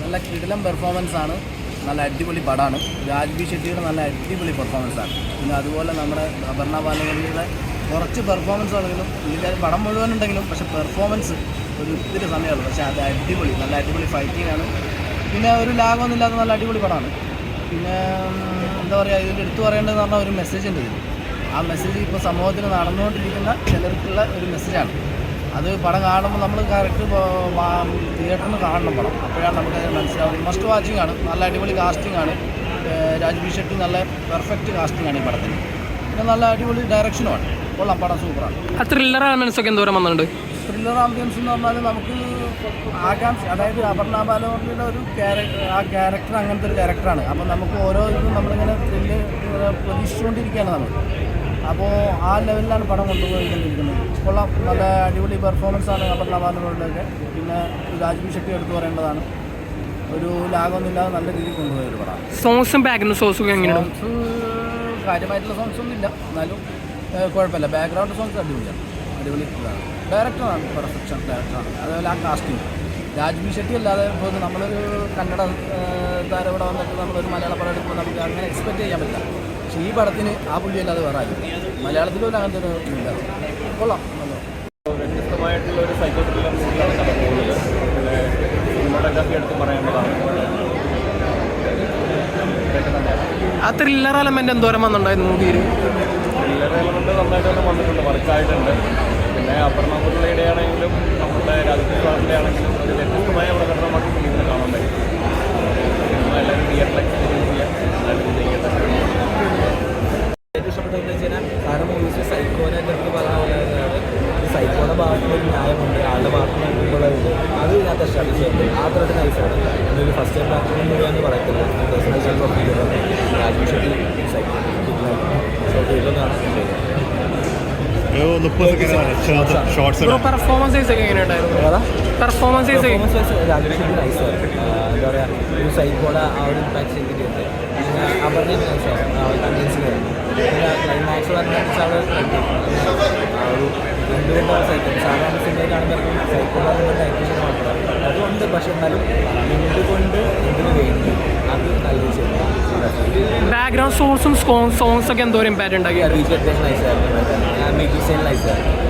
നല്ല കിടിലം പെർഫോമൻസാണ്, നല്ല അടിപൊളി പടമാണ്. രാജ്ബി ഷെട്ടിയുടെ നല്ല അടിപൊളി പെർഫോമൻസാണ്. പിന്നെ അതുപോലെ നമ്മുടെ അപർണ ബാലമുരളിയുടെ കുറച്ച് പെർഫോമൻസ് ആണെങ്കിലും ഇതിൻ്റെ പടം മുഴുവനുണ്ടെങ്കിലും പക്ഷേ പെർഫോമൻസ് ഒരു ഇത്തിരി സമയമുള്ളൂ. പക്ഷേ അത് അടിപൊളി, നല്ല അടിപൊളി ഫൈറ്റിംഗ് ആണ്. പിന്നെ ഒരു ലാഗൊന്നുമില്ലാത്ത നല്ല അടിപൊളി പടമാണ്. പിന്നെ എന്താ പറയുക, ഇതിൽ എടുത്തു പറയേണ്ടതെന്ന് പറഞ്ഞാൽ ഒരു മെസ്സേജ് ഉണ്ട് ഇതിൽ. ആ മെസ്സേജ് ഇപ്പോൾ സമൂഹത്തിൽ നടന്നുകൊണ്ടിരിക്കുന്ന ചിലർക്കുള്ള ഒരു മെസ്സേജാണ്. അത് പടം കാണുമ്പോൾ നമ്മൾ കറക്റ്റ് തിയേറ്ററിൽ നിന്ന് കാണണം പടം, അപ്പോഴാണ് നമുക്കത് മനസ്സിലാവുന്നത്. മസ്റ്റ് വാച്ചിങ് ആണ്, നല്ല അടിപൊളി കാസ്റ്റിംഗ് ആണ്. രാജ്ബി ഷെട്ടി നല്ല പെർഫെക്റ്റ് കാസ്റ്റിംഗ് ആണ് ഈ പടത്തിന്. പിന്നെ നല്ല അടിപൊളി ഡയറക്ഷനുമാണ്. കൊള്ളാം, പടം സൂപ്പറാണ്. ത്രില്ലർ ആംബിയൻസ് ഒക്കെ എന്തോരം വന്നിട്ടുണ്ട്? ത്രില്ലർ ആംബിയൻസ് എന്ന് പറഞ്ഞാൽ നമുക്ക് ആകാംക്ഷ, അതായത് അപർണ ബാലമുരളിയുടെ ഒരു ക്യാരക്ടർ അങ്ങനത്തെ ഒരു ക്യാരക്ടറാണ്. അപ്പോൾ നമുക്ക് ഓരോ ഇതും നമ്മളിങ്ങനെ പ്രതീക്ഷിച്ചുകൊണ്ടിരിക്കുകയാണ് നമ്മൾ. അപ്പോൾ ആ ലെവലിലാണ് പടം കൊണ്ടുപോയിക്കൊണ്ടിരിക്കുന്നത്. കൊള്ളാം, നല്ല അടിപൊളി പെർഫോമൻസാണ് അപർണ ബാലമുരളിയുടെയൊക്കെ. പിന്നെ രാജ്ബി ഷെട്ടി എടുത്തു പറയേണ്ടതാണ്. ഒരു ലാഗൊന്നുമില്ലാതെ നല്ല രീതിയിൽ കൊണ്ടുപോയ ഒരു പടം. സോങ്സും ബാക്ക്ഗ്രൗണ്ട് സോങ്സും എങ്ങനെയാണ്? സോങ്സ് കാര്യമായിട്ടുള്ള സോങ്സൊന്നും ഇല്ല, എന്നാലും കുഴപ്പമില്ല. ബാക്ക്ഗ്രൗണ്ട് സോങ്സ് അടിപൊളിയാണ്, അടിപൊളി ഇതാണ്. ഡയറക്ടറാണ്, പെർഫെക്ഷൻ ഡയറക്ടറാണ്. അതുപോലെ ആ കാസ്റ്റിംഗ് രാജ്ബി ഷെട്ടി അല്ലാതെ ഇപ്പോൾ നമ്മളൊരു കന്നഡ താരം ഇവിടെ വന്നിട്ട് നമ്മളൊരു മലയാള പടം എടുക്കുമ്പോൾ നമുക്ക് അങ്ങനെ എക്സ്പെക്റ്റ് ചെയ്യാൻ പറ്റില്ല. പക്ഷേ ഈ പടത്തിന് ആ പുള്ളി അല്ലാതെ വേറെ ആരും മലയാളത്തിലും അങ്ങനത്തെ ഒരു ഇല്ല. കൊള്ളാം, വ്യത്യസ്തമായിട്ടുള്ള ഒരു സൈക്കോ ത്രില്ലർ മൂവിയാണ് കഥ പോകുന്നത്. പിന്നെ സിനിമോട്ടോഗ്രാഫി എടുത്ത് പറയേണ്ടതാണ്. ആ ത്രില്ലർ എലമെന്റ് എന്തോരം വന്നിട്ടുണ്ടായിരുന്നു മൂവിയിൽ? ത്രില്ലർ എലമെന്റ് നന്നായിട്ട് തന്നെ വന്നിട്ടുണ്ട്, വർക്കായിട്ടുണ്ട്. പിന്നെ അപർണ മുരളിയുടെ ആണെങ്കിലും നമ്മുടെ രാജ്ബി സാറിൻ്റെ ആണെങ്കിലും ഒരു വ്യത്യസ്തമായ പ്രകടനമാണ് ഫിലിമിൽ കാണാൻ പറ്റും. സിനിമ എല്ലാവരും തിയേറ്ററിൽ എക്സ്പീരിയൻസ് ചെയ്യാൻ നന്നായിട്ട് ചെയ്യട്ടെ. ഏറ്റവും ഇഷ്ടപ്പെട്ടതെന്ന് വെച്ച് കഴിഞ്ഞാൽ കാരണം മൂവീസ് സൈക്കോനെ എടുത്ത് പറഞ്ഞ പോലെ സൈക്കോയുടെ ഭാഗത്തുനിന്ന് ഒരു ന്യായമുണ്ട്, ആളുടെ ഭാഗത്ത് നോക്കുമ്പോഴുള്ളത് അത് ഇതിനകത്ത് എസ്റ്റാബ്ലിഷ് അത്രയൊരു നൈസാണ്. എന്നൊരു ഫസ്റ്റ് ടൈം ബാക്ക് മൂവിയാണെന്ന് പറയത്തില്ല. രാജ്ബി ഷെട്ടി സൈക്കോ പെർഫോമൻസ് എങ്ങനെയുണ്ടായിരുന്നു? രാജ്ബി ഷെട്ടി നൈസാണ്. എന്താ പറയുക, ഒരു സൈക്കോയുടെ ആ ഒരു ഇമ്പാക്ട് ചെയ്തിട്ടുണ്ട്. പിന്നെ അപർണ കൺവിൻസിങ് ആയിരുന്നു. പിന്നെ ക്ലൈമാക്സ് പറഞ്ഞാൽ ആ ഒരു എന്തുകൊണ്ടാണ് സൈക്കോ സാധാരണ സിനിമയിൽ കാണുമ്പോൾ സൈക്കോ പറഞ്ഞ ആക്ടിവിഷൻ മാത്രമാണ് അതുകൊണ്ട്. പക്ഷെ എന്നാലും എന്തുകൊണ്ട് എന്തിനു വേണ്ടി അത് നല്ല വിഷയമാണ്. ബാക്ക്ഗ്രൗണ്ട് സോങ്സും സോങ്സ് ഒക്കെ എന്തോരം ഇമ്പാക്റ്റ് ഉണ്ടാക്കി? ബീച്ച് അത്യാവശ്യം നൈസായിരുന്നു. Making style നൈസായിരുന്നു.